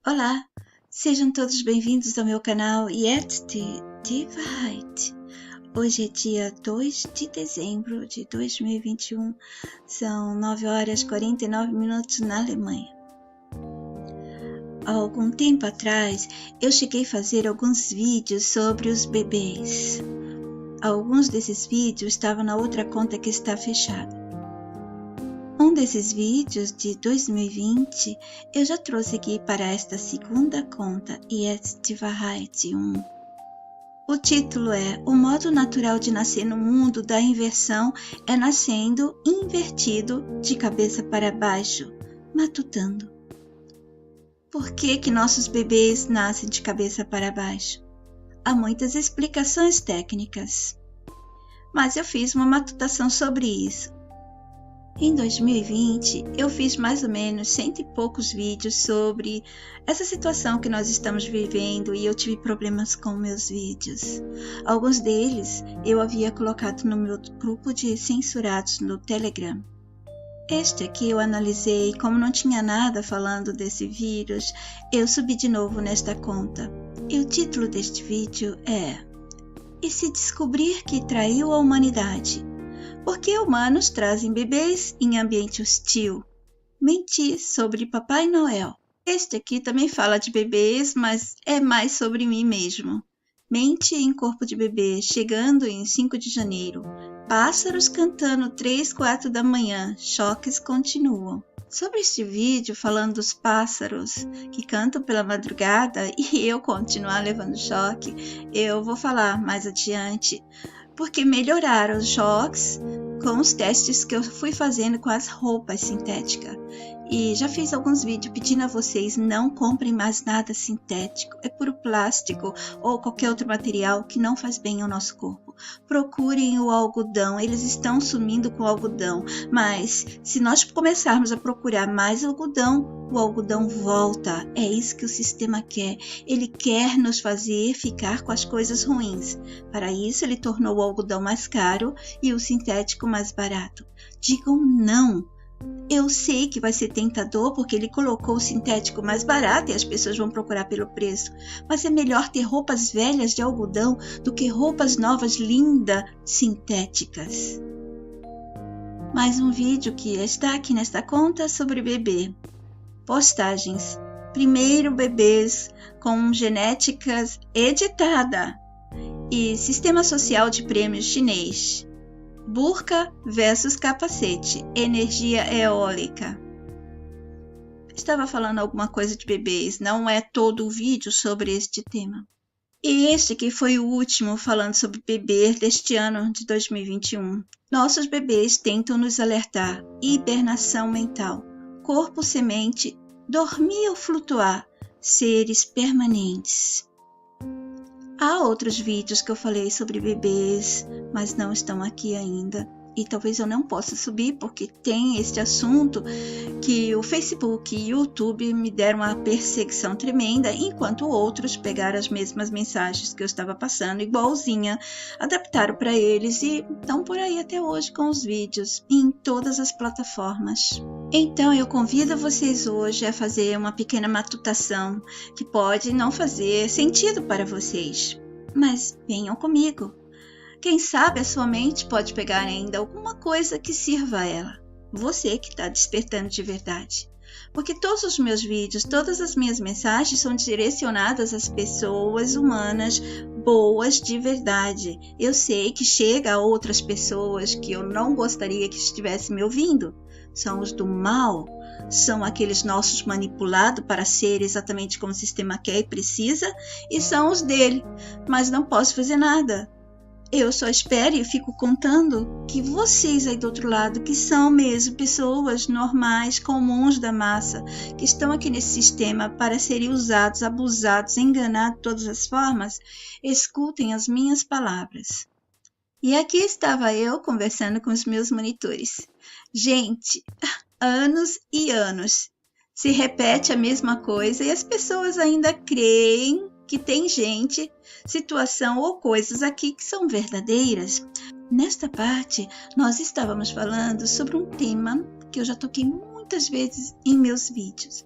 Olá, sejam todos bem-vindos ao meu canal Yet Divide. Hoje é dia 2 de dezembro de 2021, são 9 horas e 49 minutos na Alemanha. Há algum tempo atrás, eu cheguei a fazer alguns vídeos sobre os bebês. Alguns desses vídeos estavam na outra conta que está fechada. Um desses vídeos de 2020 eu já trouxe aqui para esta segunda conta, Jetzt die Wahrheit 1. O título é O modo natural de nascer no mundo da inversão é nascendo invertido de cabeça para baixo, matutando. Por que nossos bebês nascem de cabeça para baixo? Há muitas explicações técnicas, mas eu fiz uma matutação sobre isso. Em 2020, eu fiz mais ou menos 100 e poucos vídeos sobre essa situação que nós estamos vivendo e eu tive problemas com meus vídeos. Alguns deles eu havia colocado no meu grupo de censurados no Telegram. Este aqui eu analisei, como não tinha nada falando desse vírus, eu subi de novo nesta conta. E o título deste vídeo é E se descobrir que traiu a humanidade? Por que humanos trazem bebês em ambiente hostil? Mentir sobre Papai Noel. Este aqui também fala de bebês, mas é mais sobre mim mesmo. Mente em corpo de bebê, chegando em 5 de janeiro. Pássaros cantando 3, 4 da manhã. Choques continuam. Sobre este vídeo falando dos pássaros que cantam pela madrugada e eu continuar levando choque, eu vou falar mais adiante. Porque melhoraram os choques com os testes que eu fui fazendo com as roupas sintéticas. E já fiz alguns vídeos pedindo a vocês não comprem mais nada sintético, é puro plástico ou qualquer outro material que não faz bem ao nosso corpo. Procurem o algodão, eles estão sumindo com o algodão, mas se nós começarmos a procurar mais algodão, o algodão volta. É isso que o sistema quer. Ele quer nos fazer ficar com as coisas ruins. Para isso, ele tornou o algodão mais caro e o sintético mais barato. Digam não. Eu sei que vai ser tentador porque ele colocou o sintético mais barato e as pessoas vão procurar pelo preço. Mas é melhor ter roupas velhas de algodão do que roupas novas, lindas, sintéticas. Mais um vídeo que está aqui nesta conta sobre bebê. Postagens. Primeiro bebês com genéticas editada. E sistema social de prêmios chinês. Burca versus capacete. Energia eólica. Estava falando alguma coisa de bebês. Não é todo o vídeo sobre este tema. E este aqui foi o último falando sobre bebê deste ano de 2021. Nossos bebês tentam nos alertar. Hibernação mental. Corpo semente, dormir ou flutuar, seres permanentes. Há outros vídeos que eu falei sobre bebês, mas não estão aqui ainda. E talvez eu não possa subir porque tem este assunto que o Facebook e o YouTube me deram uma perseguição tremenda, enquanto outros pegaram as mesmas mensagens que eu estava passando, igualzinha, adaptaram para eles e estão por aí até hoje com os vídeos em todas as plataformas. Então eu convido vocês hoje a fazer uma pequena matutação que pode não fazer sentido para vocês, mas venham comigo. Quem sabe a sua mente pode pegar ainda alguma coisa que sirva a ela. Você que está despertando de verdade. Porque todos os meus vídeos, todas as minhas mensagens são direcionadas às pessoas humanas boas de verdade. Eu sei que chega a outras pessoas que eu não gostaria que estivessem me ouvindo. São os do mal. São aqueles nossos manipulados para ser exatamente como o sistema quer e precisa. E são os dele. Mas não posso fazer nada. Eu só espero e fico contando que vocês aí do outro lado, que são mesmo pessoas normais, comuns da massa, que estão aqui nesse sistema para serem usados, abusados, enganados de todas as formas, escutem as minhas palavras. E aqui estava eu conversando com os meus monitores. Gente, anos e anos, se repete a mesma coisa e as pessoas ainda creem que tem gente, situação ou coisas aqui que são verdadeiras. Nesta parte, nós estávamos falando sobre um tema que eu já toquei muitas vezes em meus vídeos.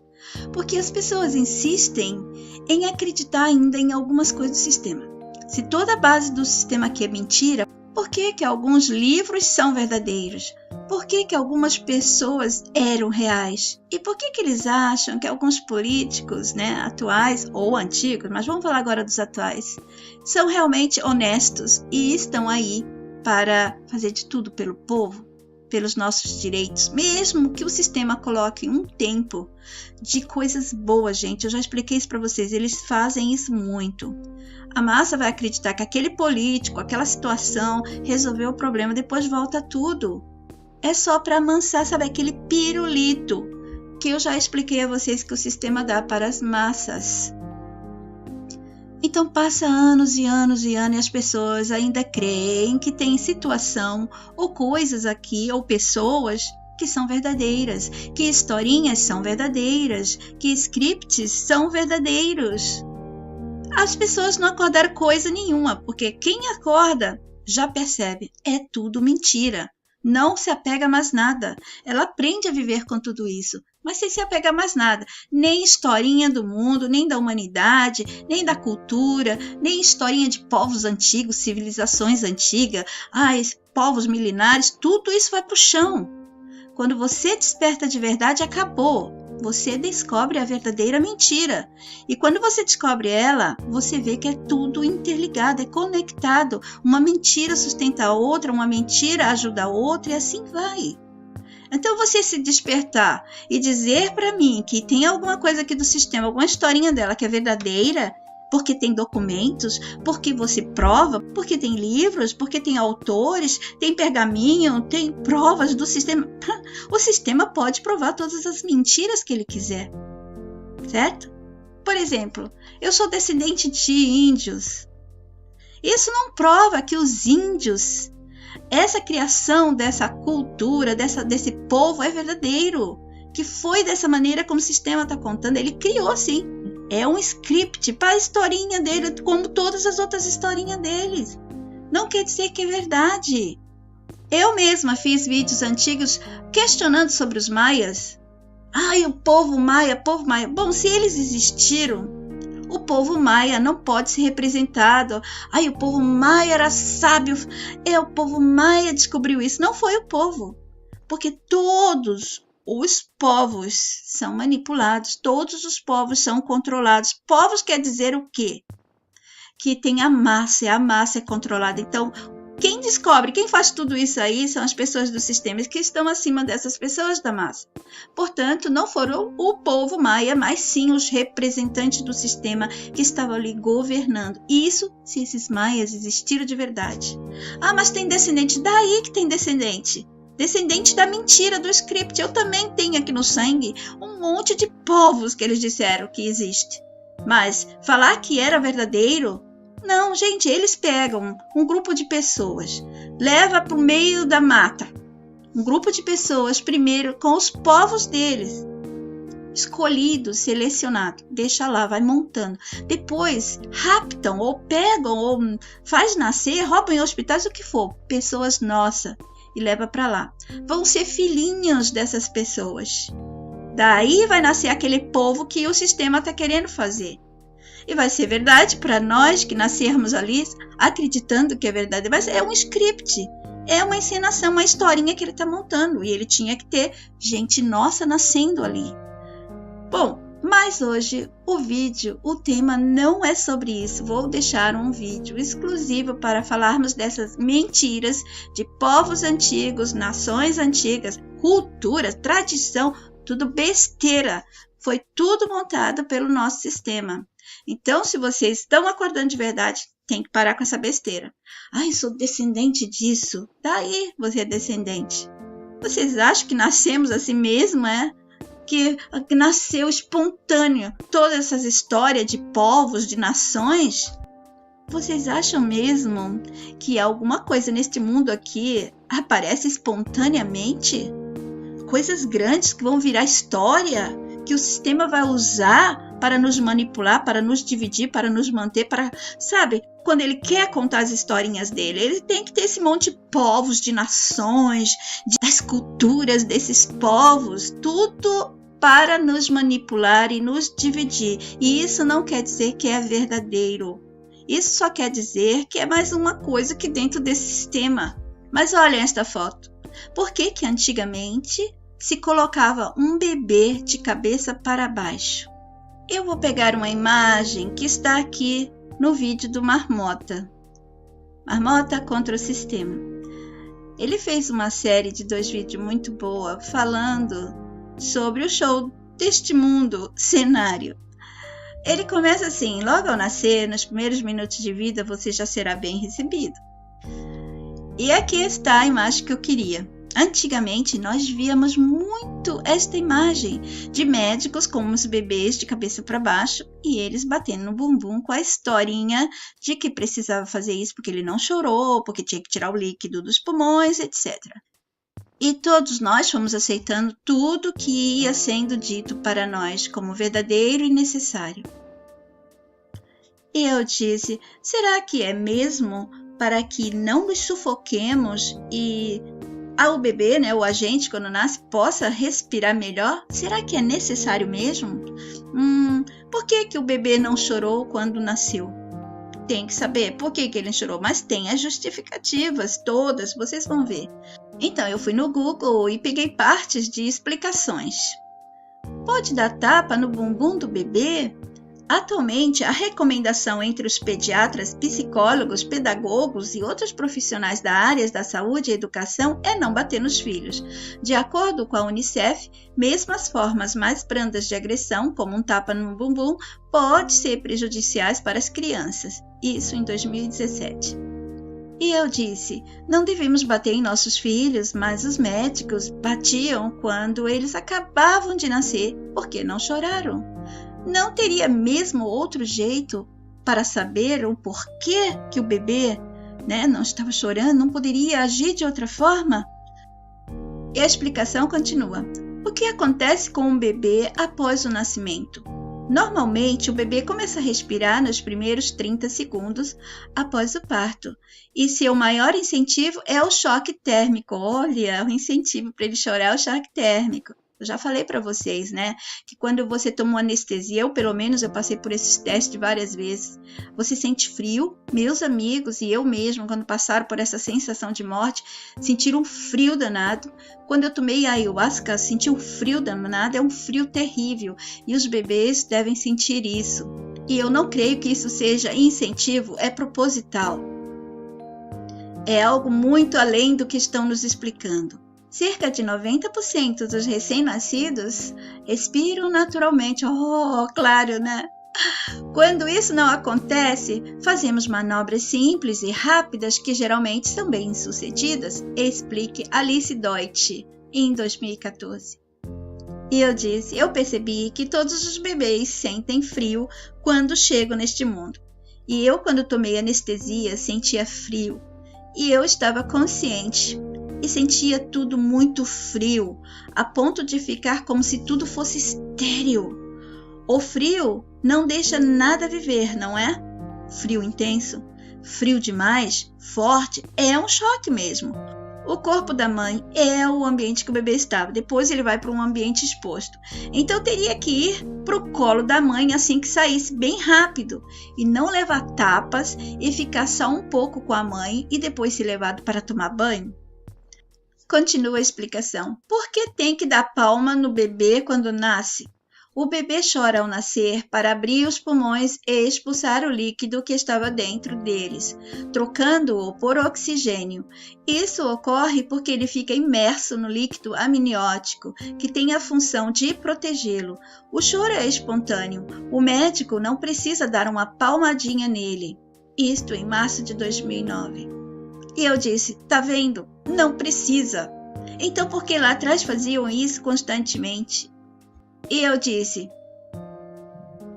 Porque as pessoas insistem em acreditar ainda em algumas coisas do sistema. Se toda a base do sistema aqui é mentira, por que que alguns livros são verdadeiros? Por que que algumas pessoas eram reais? E por que que eles acham que alguns políticos, atuais ou antigos, mas vamos falar agora dos atuais, são realmente honestos e estão aí para fazer de tudo pelo povo, pelos nossos direitos, mesmo que o sistema coloque um tempo de coisas boas, gente. Eu já expliquei isso para vocês, eles fazem isso muito. A massa vai acreditar que aquele político, aquela situação resolveu o problema, depois volta tudo. É só para amansar, sabe, aquele pirulito que eu já expliquei a vocês que o sistema dá para as massas. Então passa anos e anos e anos e as pessoas ainda creem que tem situação ou coisas aqui ou pessoas que são verdadeiras, que historinhas são verdadeiras, que scripts são verdadeiros. As pessoas não acordaram coisa nenhuma, porque quem acorda já percebe, é tudo mentira. Não se apega a mais nada. Ela aprende a viver com tudo isso, mas sem se apegar a mais nada. Nem historinha do mundo, nem da humanidade, nem da cultura, nem historinha de povos antigos, civilizações antigas, povos milenares, tudo isso vai para o chão. Quando você desperta de verdade, acabou. Você descobre a verdadeira mentira. E quando você descobre ela, você vê que é tudo interligado, é conectado. Uma mentira sustenta a outra, uma mentira ajuda a outra e assim vai. Então você se despertar e dizer para mim que tem alguma coisa aqui do sistema, alguma historinha dela que é verdadeira, porque tem documentos, porque você prova, porque tem livros, porque tem autores, tem pergaminho, tem provas do sistema. O sistema pode provar todas as mentiras que ele quiser, certo? Por exemplo, eu sou descendente de índios. Isso não prova que os índios, essa criação dessa cultura, desse povo é verdadeiro, que foi dessa maneira como o sistema está contando. Ele criou, sim. É um script para a historinha dele, como todas as outras historinhas deles. Não quer dizer que é verdade. Eu mesma fiz vídeos antigos questionando sobre os maias. O povo maia. Bom, se eles existiram, o povo maia não pode ser representado. O povo maia era sábio. O povo maia descobriu isso. Não foi o povo. Porque todos os povos são manipulados, todos os povos são controlados. Povos quer dizer o quê? Que tem a massa é controlada. Então, quem descobre, quem faz tudo isso aí são as pessoas do sistema que estão acima dessas pessoas da massa. Portanto, não foram o povo maia, mas sim os representantes do sistema que estavam ali governando. Isso se esses maias existiram de verdade. Mas tem descendente, daí que tem descendente. Descendente da mentira, do script. Eu também tenho aqui no sangue um monte de povos que eles disseram que existe. Mas falar que era verdadeiro? Não, gente, eles pegam um grupo de pessoas, leva para o meio da mata. Um grupo de pessoas, primeiro, com os povos deles, escolhido, selecionado, deixa lá, vai montando. Depois, raptam, ou pegam, ou faz nascer, roubam em hospitais, o que for, pessoas nossas. E leva para lá. Vão ser filhinhos dessas pessoas. Daí vai nascer aquele povo que o sistema está querendo fazer. E vai ser verdade para nós que nascermos ali acreditando que é verdade. Mas é um script. É uma encenação, uma historinha que ele está montando. E ele tinha que ter gente nossa nascendo ali. Bom, mas hoje o tema não é sobre isso. Vou deixar um vídeo exclusivo para falarmos dessas mentiras de povos antigos, nações antigas, cultura, tradição, tudo besteira. Foi tudo montado pelo nosso sistema. Então, se vocês estão acordando de verdade, tem que parar com essa besteira. Sou descendente disso. Daí você é descendente. Vocês acham que nascemos assim mesmo, que nasceu espontâneo todas essas histórias de povos, de nações? Vocês acham mesmo que alguma coisa neste mundo aqui aparece espontaneamente? Coisas grandes que vão virar história, que o sistema vai usar para nos manipular, para nos dividir, para nos manter, sabe? Quando ele quer contar as historinhas dele, ele tem que ter esse monte de povos, de nações, das culturas desses povos, tudo para nos manipular e nos dividir. E isso não quer dizer que é verdadeiro. Isso só quer dizer que é mais uma coisa que dentro desse sistema. Mas olhem esta foto. Por que que antigamente se colocava um bebê de cabeça para baixo? Eu vou pegar uma imagem que está aqui no vídeo do Marmota. Marmota contra o sistema. Ele fez uma série de 2 vídeos muito boa falando sobre o show deste mundo cenário. Ele começa assim: logo ao nascer, nos primeiros minutos de vida, você já será bem recebido. E aqui está a imagem que eu queria. Antigamente, nós víamos muito esta imagem de médicos com os bebês de cabeça para baixo e eles batendo no bumbum com a historinha de que precisava fazer isso porque ele não chorou, porque tinha que tirar o líquido dos pulmões, etc. E todos nós fomos aceitando tudo que ia sendo dito para nós como verdadeiro e necessário. E eu disse: será que é mesmo para que não nos sufoquemos e o bebê, o agente, quando nasce, possa respirar melhor? Será que é necessário mesmo? Por que o bebê não chorou quando nasceu? Tem que saber por que ele chorou, mas tem as justificativas todas, vocês vão ver. Então eu fui no Google e peguei partes de explicações. Pode dar tapa no bumbum do bebê? Atualmente, a recomendação entre os pediatras, psicólogos, pedagogos e outros profissionais da área da saúde e educação é não bater nos filhos. De acordo com a Unicef, mesmo as formas mais brandas de agressão, como um tapa no bumbum, podem ser prejudiciais para as crianças. Isso em 2017. E eu disse: não devemos bater em nossos filhos, mas os médicos batiam quando eles acabavam de nascer, porque não choraram. Não teria mesmo outro jeito para saber o porquê que o bebê não estava chorando? Não poderia agir de outra forma? E a explicação continua. O que acontece com um bebê após o nascimento? Normalmente, o bebê começa a respirar nos primeiros 30 segundos após o parto. E seu maior incentivo é o choque térmico. Olha, o incentivo para ele chorar é o choque térmico. Eu já falei para vocês, que quando você toma uma anestesia, pelo menos eu passei por esses testes várias vezes, você sente frio. Meus amigos e eu mesmo, quando passaram por essa sensação de morte, sentiram um frio danado. Quando eu tomei ayahuasca, senti um frio danado, é um frio terrível. E os bebês devem sentir isso. E eu não creio que isso seja incentivo, é proposital. É algo muito além do que estão nos explicando. Cerca de 90% dos recém-nascidos respiram naturalmente. Oh, claro, Quando isso não acontece, fazemos manobras simples e rápidas que geralmente são bem-sucedidas, explique Alice Deutsch, em 2014. E eu disse: eu percebi que todos os bebês sentem frio quando chegam neste mundo. E eu, quando tomei anestesia, sentia frio. E eu estava consciente. E sentia tudo muito frio, a ponto de ficar como se tudo fosse estéril. O frio não deixa nada viver, não é? Frio intenso, frio demais, forte, é um choque mesmo. O corpo da mãe é o ambiente que o bebê estava, depois ele vai para um ambiente exposto. Então teria que ir para o colo da mãe assim que saísse, bem rápido, e não levar tapas e ficar só um pouco com a mãe e depois ser levado para tomar banho. Continua a explicação. Por que tem que dar palma no bebê quando nasce? O bebê chora ao nascer para abrir os pulmões e expulsar o líquido que estava dentro deles, trocando-o por oxigênio. Isso ocorre porque ele fica imerso no líquido amniótico, que tem a função de protegê-lo. O choro é espontâneo. O médico não precisa dar uma palmadinha nele. Isto em março de 2009. E eu disse: tá vendo? Não precisa. Então por que lá atrás faziam isso constantemente? E eu disse: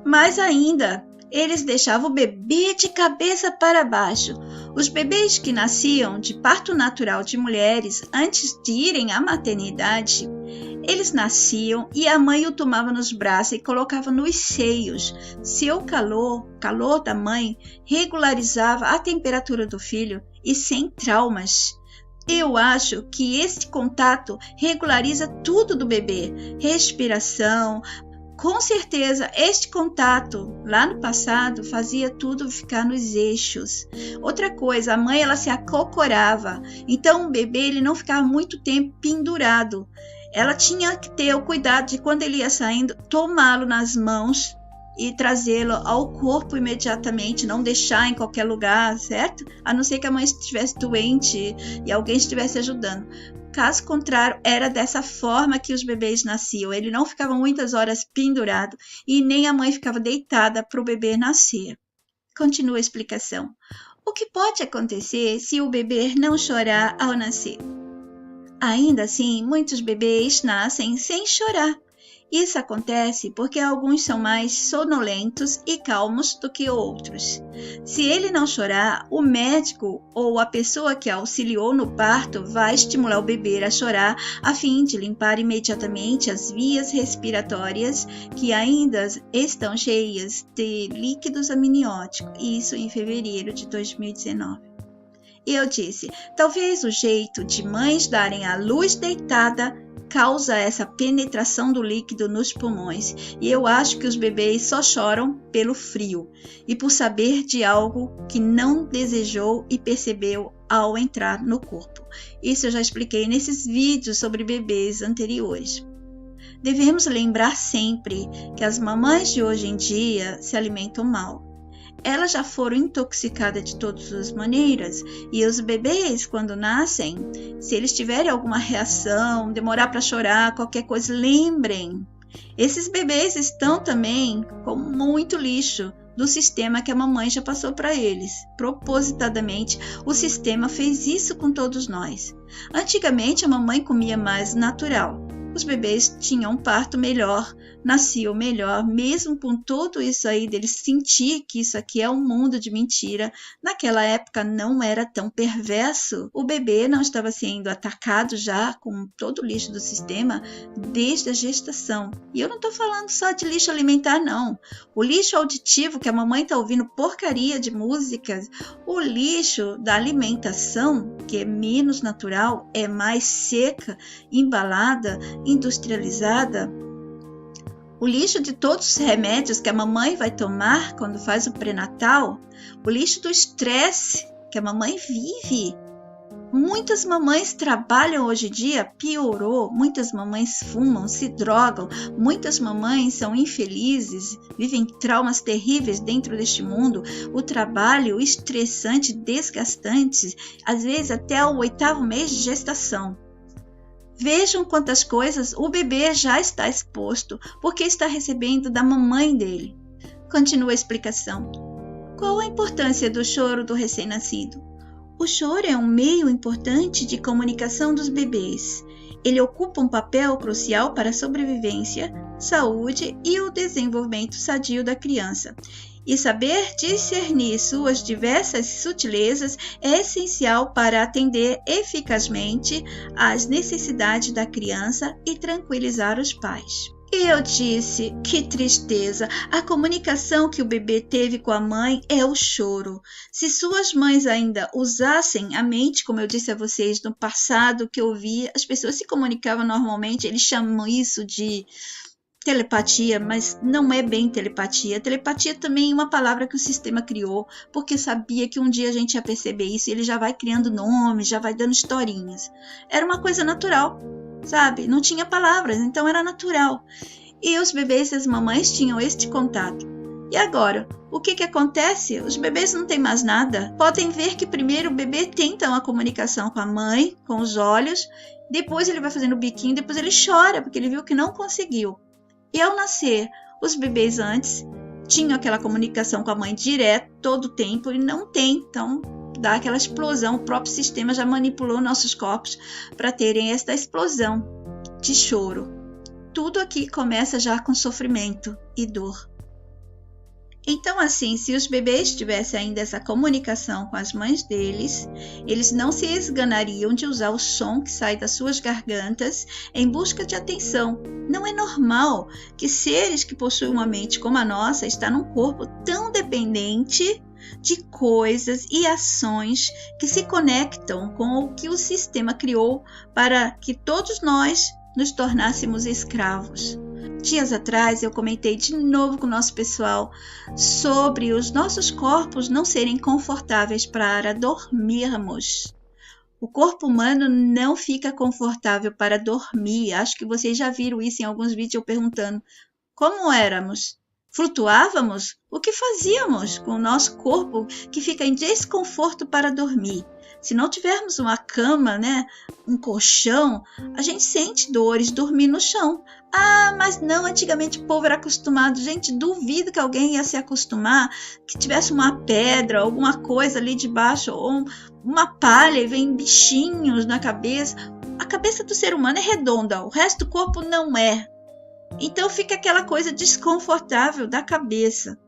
mais ainda, eles deixavam o bebê de cabeça para baixo. Os bebês que nasciam de parto natural de mulheres antes de irem à maternidade, eles nasciam e a mãe o tomava nos braços e colocava nos seios. Seu calor da mãe, regularizava a temperatura do filho e sem traumas. Eu acho que esse contato regulariza tudo do bebê, respiração. Com certeza, este contato lá no passado fazia tudo ficar nos eixos. Outra coisa, a mãe ela se acocorava, então o bebê ele não ficava muito tempo pendurado. Ela tinha que ter o cuidado de quando ele ia saindo, tomá-lo nas mãos e trazê-lo ao corpo imediatamente, não deixar em qualquer lugar, certo? A não ser que a mãe estivesse doente e alguém estivesse ajudando. Caso contrário, era dessa forma que os bebês nasciam. Ele não ficava muitas horas pendurado e nem a mãe ficava deitada para o bebê nascer. Continua a explicação. O que pode acontecer se o bebê não chorar ao nascer? Ainda assim, muitos bebês nascem sem chorar. Isso acontece porque alguns são mais sonolentos e calmos do que outros. Se ele não chorar, o médico ou a pessoa que auxiliou no parto vai estimular o bebê a chorar a fim de limpar imediatamente as vias respiratórias que ainda estão cheias de líquidos amnióticos. Isso em fevereiro de 2019. Eu disse, talvez o jeito de mães darem à luz deitada causa essa penetração do líquido nos pulmões, e eu acho que os bebês só choram pelo frio e por saber de algo que não desejou e percebeu ao entrar no corpo. Isso eu já expliquei nesses vídeos sobre bebês anteriores. Devemos lembrar sempre que as mamães de hoje em dia se alimentam mal. Elas já foram intoxicadas de todas as maneiras e os bebês, quando nascem, se eles tiverem alguma reação, demorar para chorar, qualquer coisa, lembrem. Esses bebês estão também com muito lixo do sistema que a mamãe já passou para eles. Propositadamente, o sistema fez isso com todos nós. Antigamente, a mamãe comia mais natural. Os bebês tinham um parto melhor, nasciam melhor, mesmo com tudo isso aí deles sentir que isso aqui é um mundo de mentira. Naquela época não era tão perverso. O bebê não estava sendo atacado já com todo o lixo do sistema desde a gestação. E eu não estou falando só de lixo alimentar, não. O lixo auditivo, que a mamãe está ouvindo porcaria de músicas, o lixo da alimentação, que é menos natural, é mais seca, embalada, industrializada, o lixo de todos os remédios que a mamãe vai tomar quando faz o pré-natal, o lixo do estresse que a mamãe vive. Muitas mamães trabalham hoje em dia, piorou, muitas mamães fumam, se drogam, muitas mamães são infelizes, vivem traumas terríveis dentro deste mundo, o trabalho estressante, desgastante, às vezes até o 8º mês de gestação. Vejam quantas coisas o bebê já está exposto, porque está recebendo da mamãe dele. Continua a explicação. Qual a importância do choro do recém-nascido? O choro é um meio importante de comunicação dos bebês. Ele ocupa um papel crucial para a sobrevivência, saúde e o desenvolvimento sadio da criança. E saber discernir suas diversas sutilezas é essencial para atender eficazmente às necessidades da criança e tranquilizar os pais. E eu disse, que tristeza, a comunicação que o bebê teve com a mãe é o choro. Se suas mães ainda usassem a mente, como eu disse a vocês no passado que eu vi, as pessoas se comunicavam normalmente, eles chamam isso de telepatia, mas não é bem telepatia. Telepatia também é uma palavra que o sistema criou, porque sabia que um dia a gente ia perceber isso, e ele já vai criando nomes, já vai dando historinhas. Era uma coisa natural, sabe? Não tinha palavras, então era natural. E os bebês e as mamães tinham este contato. E agora, o que acontece? Os bebês não têm mais nada. Podem ver que primeiro o bebê tenta uma comunicação com a mãe, com os olhos, depois ele vai fazendo o biquinho, depois ele chora, porque ele viu que não conseguiu. E ao nascer, os bebês antes tinham aquela comunicação com a mãe direto, todo o tempo, e não tem, então dá aquela explosão. O próprio sistema já manipulou nossos corpos para terem esta explosão de choro. Tudo aqui começa já com sofrimento e dor. Então, assim, se os bebês tivessem ainda essa comunicação com as mães deles, eles não se esganariam de usar o som que sai das suas gargantas em busca de atenção. Não é normal que seres que possuem uma mente como a nossa estão num corpo tão dependente de coisas e ações que se conectam com o que o sistema criou para que todos nós nos tornássemos escravos. Dias atrás eu comentei de novo com o nosso pessoal sobre os nossos corpos não serem confortáveis para dormirmos. O corpo humano não fica confortável para dormir. Acho que vocês já viram isso em alguns vídeos eu perguntando como éramos. Flutuávamos? O que fazíamos com o nosso corpo que fica em desconforto para dormir? Se não tivermos uma cama, um colchão, a gente sente dores dormir no chão. Ah, mas não, antigamente o povo era acostumado. Gente, duvido que alguém ia se acostumar, que tivesse uma pedra, alguma coisa ali debaixo, ou uma palha e vem bichinhos na cabeça. A cabeça do ser humano é redonda, o resto do corpo não é. Então fica aquela coisa desconfortável da cabeça.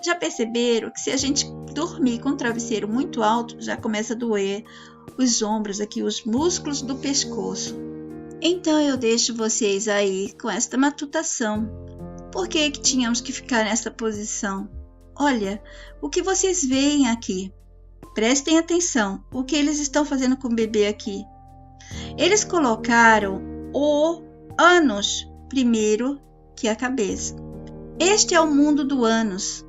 Já perceberam que se a gente dormir com o travesseiro muito alto, já começa a doer os ombros aqui, os músculos do pescoço. Então eu deixo vocês aí com esta matutação. Por que tínhamos que ficar nessa posição? Olha, o que vocês veem aqui. Prestem atenção, o que eles estão fazendo com o bebê aqui. Eles colocaram o ânus primeiro que a cabeça. Este é o mundo do ânus.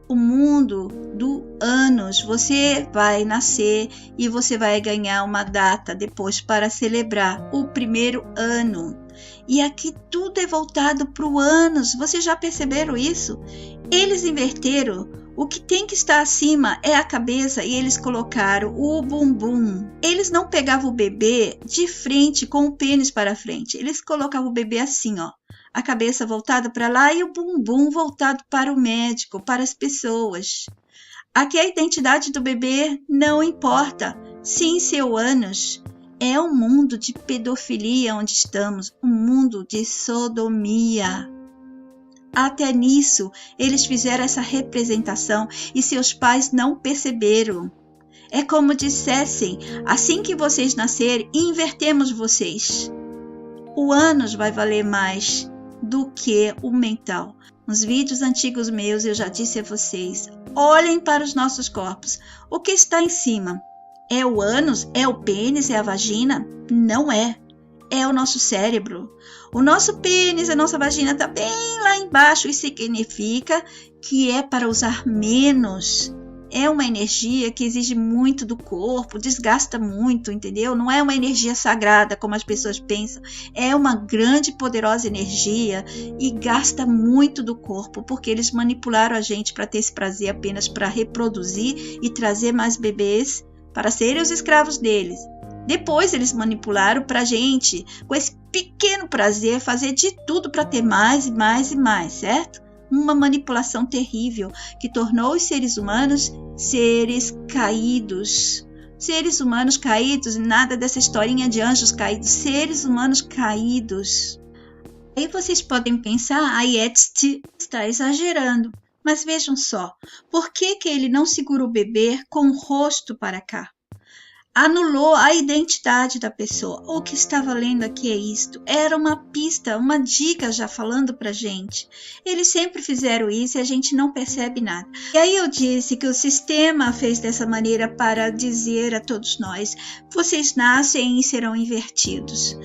O mundo do ânus. Você vai nascer e você vai ganhar uma data depois para celebrar o primeiro ano. E aqui tudo é voltado para o ânus. Vocês já perceberam isso? Eles inverteram. O que tem que estar acima é a cabeça e eles colocaram o bumbum. Eles não pegavam o bebê de frente com o pênis para frente. Eles colocavam o bebê assim, ó. A cabeça voltada para lá e o bumbum voltado para o médico, para as pessoas. Aqui a identidade do bebê não importa. Sim, seu ânus. É um mundo de pedofilia onde estamos, um mundo de sodomia. Até nisso, eles fizeram essa representação e seus pais não perceberam. É como dissessem, assim que vocês nascerem, invertemos vocês. O ânus vai valer mais do que o mental. Nos vídeos antigos meus eu já disse a vocês, olhem para os nossos corpos. O que está em cima? É o ânus? É o pênis? É a vagina? Não é. É o nosso cérebro. O nosso pênis, a nossa vagina está bem lá embaixo. Isso significa que é para usar menos. É uma energia que exige muito do corpo, desgasta muito, entendeu? Não é uma energia sagrada como as pessoas pensam. É uma grande e poderosa energia e gasta muito do corpo, porque eles manipularam a gente para ter esse prazer apenas para reproduzir e trazer mais bebês para serem os escravos deles. Depois eles manipularam para a gente, com esse pequeno prazer, fazer de tudo para ter mais e mais e mais, certo? Uma manipulação terrível que tornou os seres humanos seres caídos. Seres humanos caídos, nada dessa historinha de anjos caídos, seres humanos caídos. Aí vocês podem pensar, a Yetzi está exagerando. Mas vejam só, por que ele não segura o bebê com o rosto para cá? Anulou a identidade da pessoa. O que estava lendo aqui é isto. Era uma pista, uma dica já falando pra gente. Eles sempre fizeram isso e a gente não percebe nada. E aí eu disse que o sistema fez dessa maneira para dizer a todos nós, vocês nascem e serão invertidos.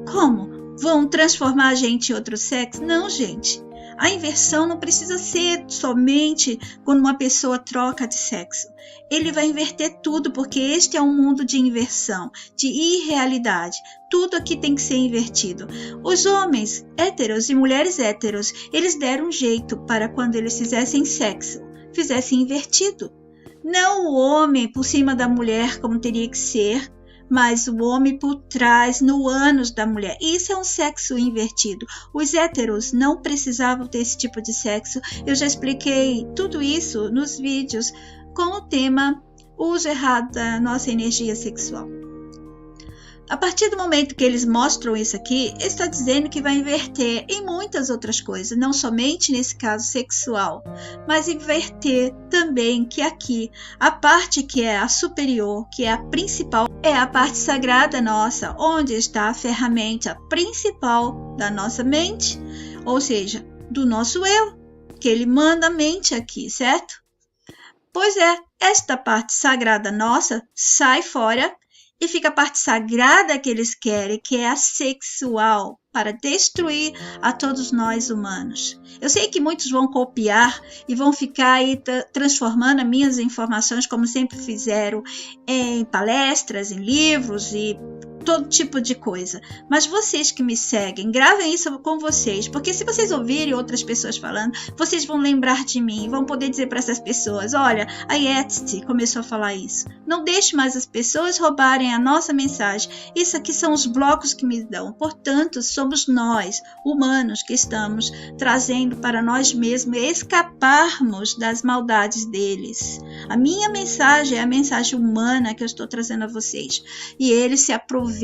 Como? Vão transformar a gente em outro sexo? Não, gente. A inversão não precisa ser somente quando uma pessoa troca de sexo. Ele vai inverter tudo, porque este é um mundo de inversão, de irrealidade. Tudo aqui tem que ser invertido. Os homens héteros e mulheres héteros, eles deram um jeito para quando eles fizessem sexo, fizessem invertido. Não o homem por cima da mulher como teria que ser, mas o homem por trás, no ânus da mulher. Isso é um sexo invertido. Os héteros não precisavam ter esse tipo de sexo. Eu já expliquei tudo isso nos vídeos com o tema uso errado da nossa energia sexual. A partir do momento que eles mostram isso aqui, está dizendo que vai inverter em muitas outras coisas, não somente nesse caso sexual, mas inverter também que aqui a parte que é a superior, que é a principal, é a parte sagrada nossa, onde está a ferramenta principal da nossa mente, ou seja, do nosso eu, que ele manda a mente aqui, certo? Pois é, esta parte sagrada nossa sai fora e fica a parte sagrada que eles querem, que é a sexual, para destruir a todos nós humanos. Eu sei que muitos vão copiar e vão ficar aí transformando as minhas informações, como sempre fizeram, em palestras, em livros e todo tipo de coisa. Mas vocês que me seguem, gravem isso com vocês, porque se vocês ouvirem outras pessoas falando, vocês vão lembrar de mim, vão poder dizer para essas pessoas, olha, a Yetzi começou a falar isso. Não deixe mais as pessoas roubarem a nossa mensagem. Isso aqui são os blocos que me dão. Portanto, somos nós, humanos, que estamos trazendo para nós mesmos escaparmos das maldades deles. A minha mensagem é a mensagem humana que eu estou trazendo a vocês. E eles se aproveitam.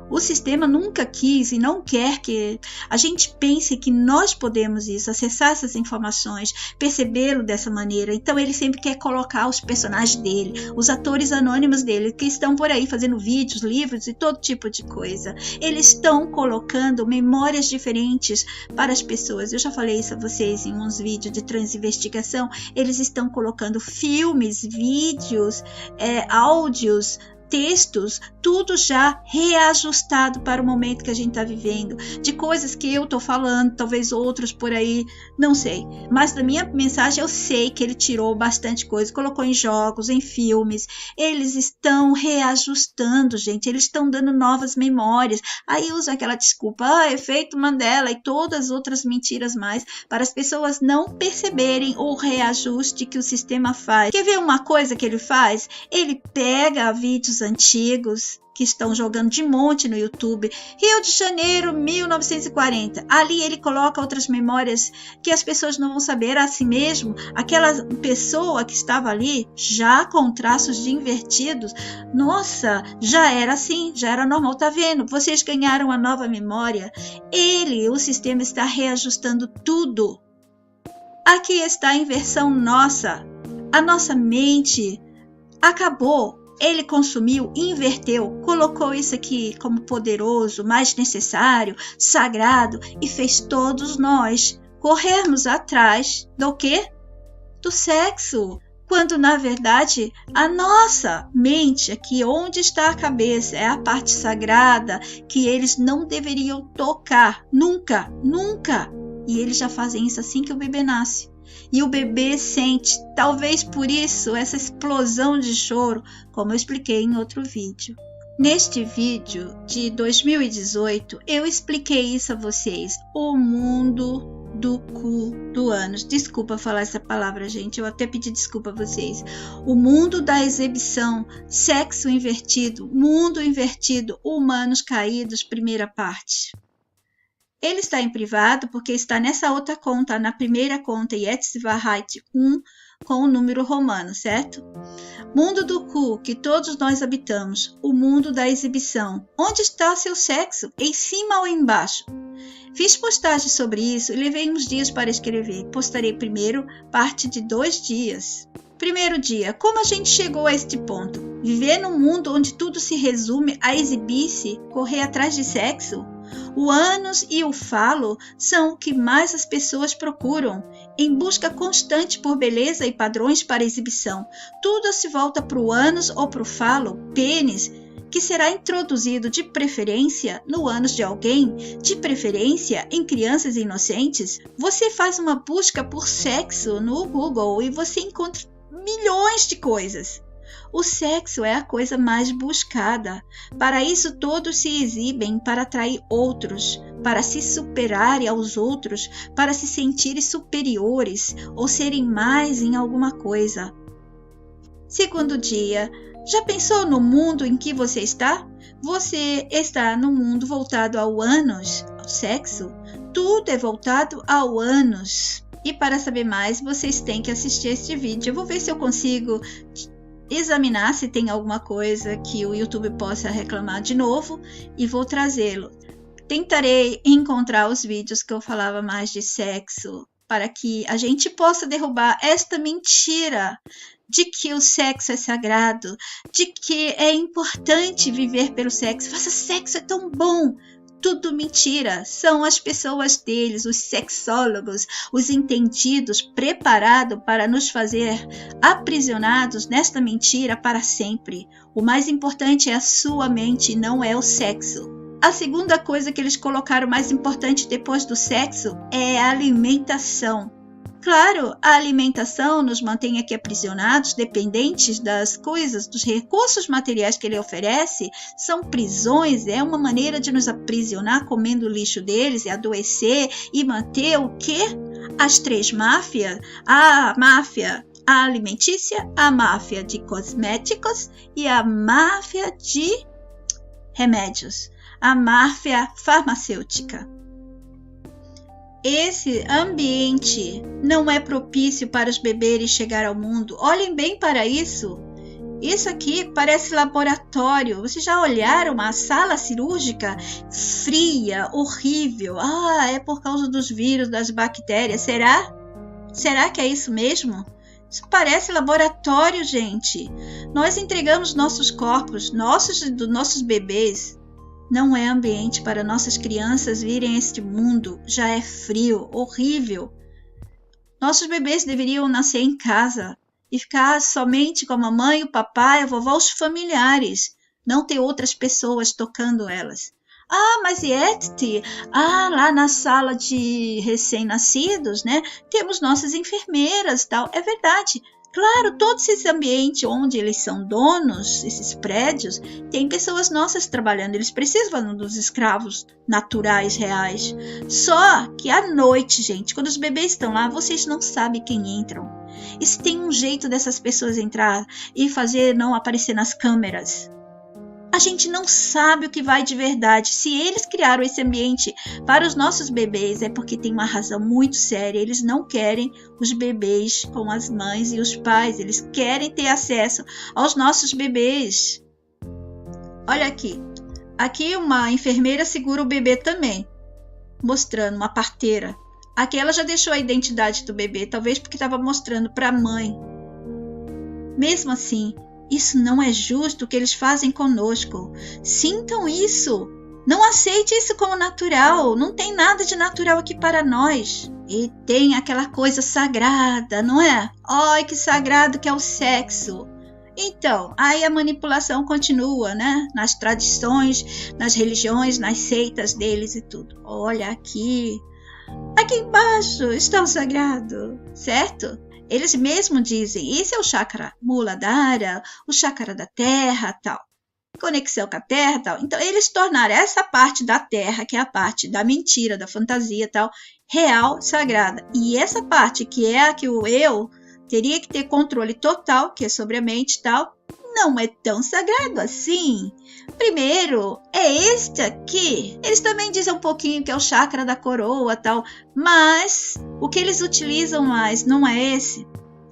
O sistema nunca quis e não quer que a gente pense que nós podemos isso, acessar essas informações, percebê-lo dessa maneira. Então ele sempre quer colocar os personagens dele, os atores anônimos dele, que estão por aí fazendo vídeos, livros e todo tipo de coisa. Eles estão colocando memórias diferentes para as pessoas. Eu já falei isso a vocês em uns vídeos de transinvestigação. Eles estão colocando filmes, vídeos, áudios, textos, tudo já reajustado para o momento que a gente está vivendo, de coisas que eu estou falando, talvez outros por aí, não sei. Mas da minha mensagem eu sei que ele tirou bastante coisa, colocou em jogos, em filmes. Eles estão reajustando, gente, eles estão dando novas memórias. Aí usa aquela desculpa, efeito Mandela e todas as outras mentiras mais, para as pessoas não perceberem o reajuste que o sistema faz. Quer ver uma coisa que ele faz? Ele pega vídeos antigos que estão jogando de monte no YouTube, Rio de Janeiro 1940, ali ele coloca outras memórias que as pessoas não vão saber a si mesmo, aquela pessoa que estava ali já com traços de invertidos, nossa, já era assim, já era normal, tá vendo? Vocês ganharam uma nova memória, o sistema está reajustando tudo. Aqui está a inversão nossa, a nossa mente acabou. Ele consumiu, inverteu, colocou isso aqui como poderoso, mais necessário, sagrado e fez todos nós corrermos atrás do quê? Do sexo. Quando na verdade a nossa mente aqui, onde está a cabeça, é a parte sagrada que eles não deveriam tocar, nunca, nunca. E eles já fazem isso assim que o bebê nasce. E o bebê sente, talvez por isso, essa explosão de choro, como eu expliquei em outro vídeo. Neste vídeo de 2018, eu expliquei isso a vocês, o mundo do cu do ânus. Desculpa falar essa palavra, gente, eu até pedi desculpa a vocês. O mundo da exibição, sexo invertido, mundo invertido, humanos caídos, primeira parte. Ele está em privado porque está nessa outra conta, na primeira conta, Yetzi Vahite 1, com o número romano, certo? Mundo do cu, que todos nós habitamos, o mundo da exibição. Onde está seu sexo? Em cima ou embaixo? Fiz postagem sobre isso e levei uns dias para escrever. Postarei primeiro parte de 2 dias. Primeiro dia, como a gente chegou a este ponto? Viver num mundo onde tudo se resume a exibir-se, correr atrás de sexo? O ânus e o falo são o que mais as pessoas procuram, em busca constante por beleza e padrões para exibição. Tudo se volta para o ânus ou para o falo, pênis, que será introduzido de preferência no ânus de alguém, de preferência em crianças inocentes. Você faz uma busca por sexo no Google e você encontra milhões de coisas. O sexo é a coisa mais buscada. Para isso todos se exibem para atrair outros, para se superarem aos outros, para se sentirem superiores ou serem mais em alguma coisa. Segundo dia, já pensou no mundo em que você está? Você está no mundo voltado ao ânus, ao sexo? Tudo é voltado ao ânus. E para saber mais, vocês têm que assistir este vídeo. Eu vou ver se eu consigo examinar se tem alguma coisa que o YouTube possa reclamar de novo e vou trazê-lo. Tentarei encontrar os vídeos que eu falava mais de sexo para que a gente possa derrubar esta mentira de que o sexo é sagrado, de que é importante viver pelo sexo. Faça sexo, é tão bom. Tudo mentira. São as pessoas deles, os sexólogos, os entendidos, preparados para nos fazer aprisionados nesta mentira para sempre. O mais importante é a sua mente, não é o sexo. A segunda coisa que eles colocaram mais importante depois do sexo é a alimentação. Claro, a alimentação nos mantém aqui aprisionados, dependentes das coisas, dos recursos materiais que ele oferece. São prisões, é uma maneira de nos aprisionar comendo o lixo deles e adoecer e manter o quê? As três máfias, a máfia alimentícia, a máfia de cosméticos e a máfia de remédios, a máfia farmacêutica. Esse ambiente não é propício para os bebês chegar ao mundo. Olhem bem para isso. Isso aqui parece laboratório. Vocês já olharam uma sala cirúrgica fria, horrível? É por causa dos vírus, das bactérias. Será? Será que é isso mesmo? Isso parece laboratório, gente. Nós entregamos nossos corpos, dos nossos bebês. Não é ambiente para nossas crianças virem a este mundo. Já é frio, horrível. Nossos bebês deveriam nascer em casa e ficar somente com a mamãe, o papai, a vovó, os familiares. Não ter outras pessoas tocando elas. Mas Yeti, lá na sala de recém-nascidos, né? Temos nossas enfermeiras e tal. É verdade. Claro, todos esses ambientes onde eles são donos, esses prédios, tem pessoas nossas trabalhando. Eles precisam dos escravos naturais, reais. Só que à noite, gente, quando os bebês estão lá, vocês não sabem quem entram. E se tem um jeito dessas pessoas entrar e fazer não aparecer nas câmeras? A gente não sabe o que vai de verdade. Se eles criaram esse ambiente para os nossos bebês, é porque tem uma razão muito séria. Eles não querem os bebês com as mães e os pais. Eles querem ter acesso aos nossos bebês. Olha aqui. Aqui uma enfermeira segura o bebê também, mostrando uma parteira. Aqui ela já deixou a identidade do bebê, talvez porque estava mostrando para a mãe. Mesmo assim, isso não é justo o que eles fazem conosco. Sintam isso. Não aceite isso como natural. Não tem nada de natural aqui para nós. E tem aquela coisa sagrada, não é? Ai, que sagrado que é o sexo. Então, aí a manipulação continua, né? Nas tradições, nas religiões, nas seitas deles e tudo. Olha aqui. Aqui embaixo está o sagrado, certo? Eles mesmos dizem, esse é o chakra Muladhara, o chakra da terra, tal. Conexão com a terra, tal. Então, eles tornaram essa parte da terra, que é a parte da mentira, da fantasia, tal, real, sagrada. E essa parte, que é a que o eu teria que ter controle total, que é sobre a mente, tal, não é tão sagrado assim. Primeiro, é este aqui. Eles também dizem um pouquinho que é o chakra da coroa, tal, mas o que eles utilizam mais não é esse.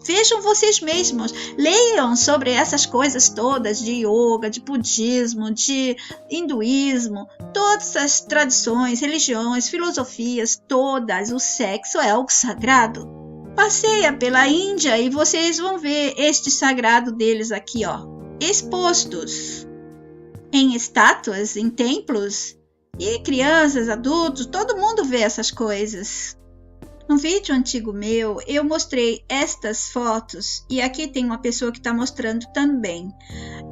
Vejam vocês mesmos, leiam sobre essas coisas todas de yoga, de budismo, de hinduísmo, todas as tradições, religiões, filosofias, todas, o sexo é algo sagrado. Passeia pela Índia e vocês vão ver este sagrado deles aqui, ó, expostos em estátuas, em templos, e crianças, adultos, todo mundo vê essas coisas. No vídeo antigo meu, eu mostrei estas fotos, e aqui tem uma pessoa que está mostrando também,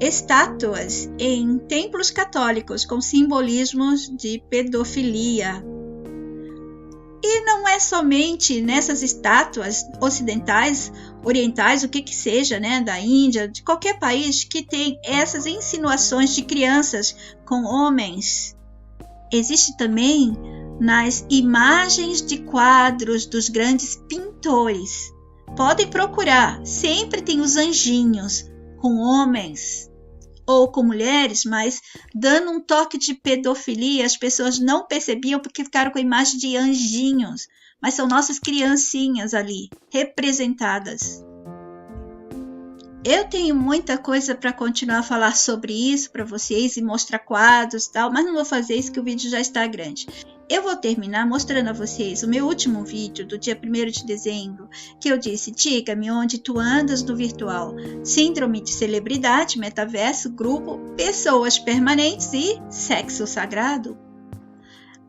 estátuas em templos católicos com simbolismos de pedofilia. E não é somente nessas estátuas ocidentais, orientais, o que seja, né, da Índia, de qualquer país que tem essas insinuações de crianças com homens. Existe também nas imagens de quadros dos grandes pintores. Podem procurar, sempre tem os anjinhos com homens ou com mulheres, mas dando um toque de pedofilia, as pessoas não percebiam porque ficaram com a imagem de anjinhos, mas são nossas criancinhas ali, representadas. Eu tenho muita coisa para continuar a falar sobre isso para vocês e mostrar quadros e tal, mas não vou fazer isso que o vídeo já está grande. Eu vou terminar mostrando a vocês o meu último vídeo do dia 1º de dezembro, que eu disse, diga-me onde tu andas no virtual, síndrome de celebridade, metaverso, grupo, pessoas permanentes e sexo sagrado.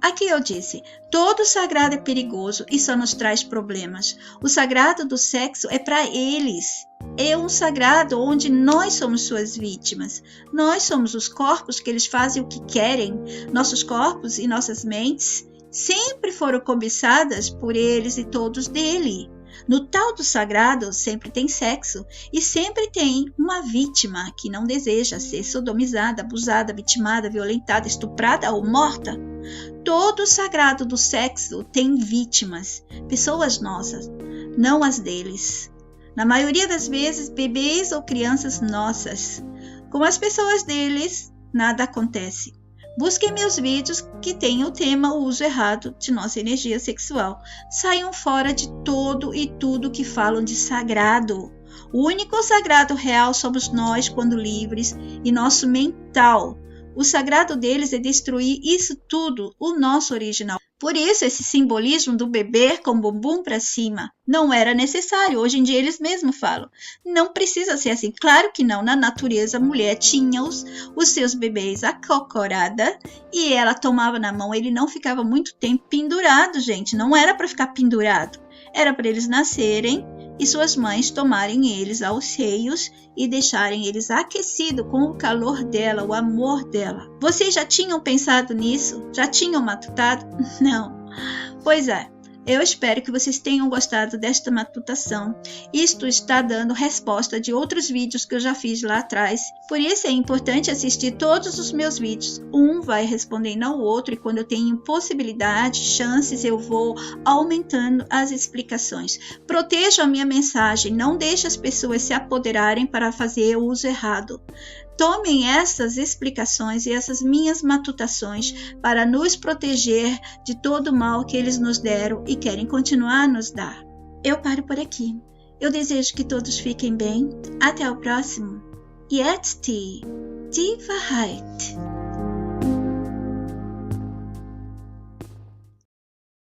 Aqui eu disse, todo sagrado é perigoso e só nos traz problemas. O sagrado do sexo é para eles. É um sagrado onde nós somos suas vítimas. Nós somos os corpos que eles fazem o que querem. Nossos corpos e nossas mentes sempre foram cobiçadas por eles e todos dele. No tal do sagrado sempre tem sexo e sempre tem uma vítima que não deseja ser sodomizada, abusada, vitimada, violentada, estuprada ou morta. Todo o sagrado do sexo tem vítimas, pessoas nossas, não as deles. Na maioria das vezes, bebês ou crianças nossas. Com as pessoas deles, nada acontece. Busquem meus vídeos que têm o tema o uso errado de nossa energia sexual. Saiam fora de todo e tudo que falam de sagrado. O único sagrado real somos nós quando livres e nosso mental. O sagrado deles é destruir isso tudo, o nosso original. Por isso, esse simbolismo do beber com o bumbum para cima não era necessário. Hoje em dia, eles mesmos falam. Não precisa ser assim. Claro que não. Na natureza, a mulher tinha os seus bebês acocorada e ela tomava na mão. Ele não ficava muito tempo pendurado, gente. Não era para ficar pendurado. Era para eles nascerem e suas mães tomarem eles aos seios e deixarem eles aquecidos com o calor dela, o amor dela. Vocês já tinham pensado nisso? Já tinham matutado? Não. Pois é. Eu espero que vocês tenham gostado desta matutação. Isto está dando resposta de outros vídeos que eu já fiz lá atrás. Por isso é importante assistir todos os meus vídeos. Um vai respondendo ao outro e quando eu tenho possibilidade, chances, eu vou aumentando as explicações. Protejam a minha mensagem. Não deixe as pessoas se apoderarem para fazer o uso errado. Tomem essas explicações e essas minhas matutações para nos proteger de todo o mal que eles nos deram e querem continuar a nos dar. Eu paro por aqui. Eu desejo que todos fiquem bem. Até o próximo. Yet Diva Height.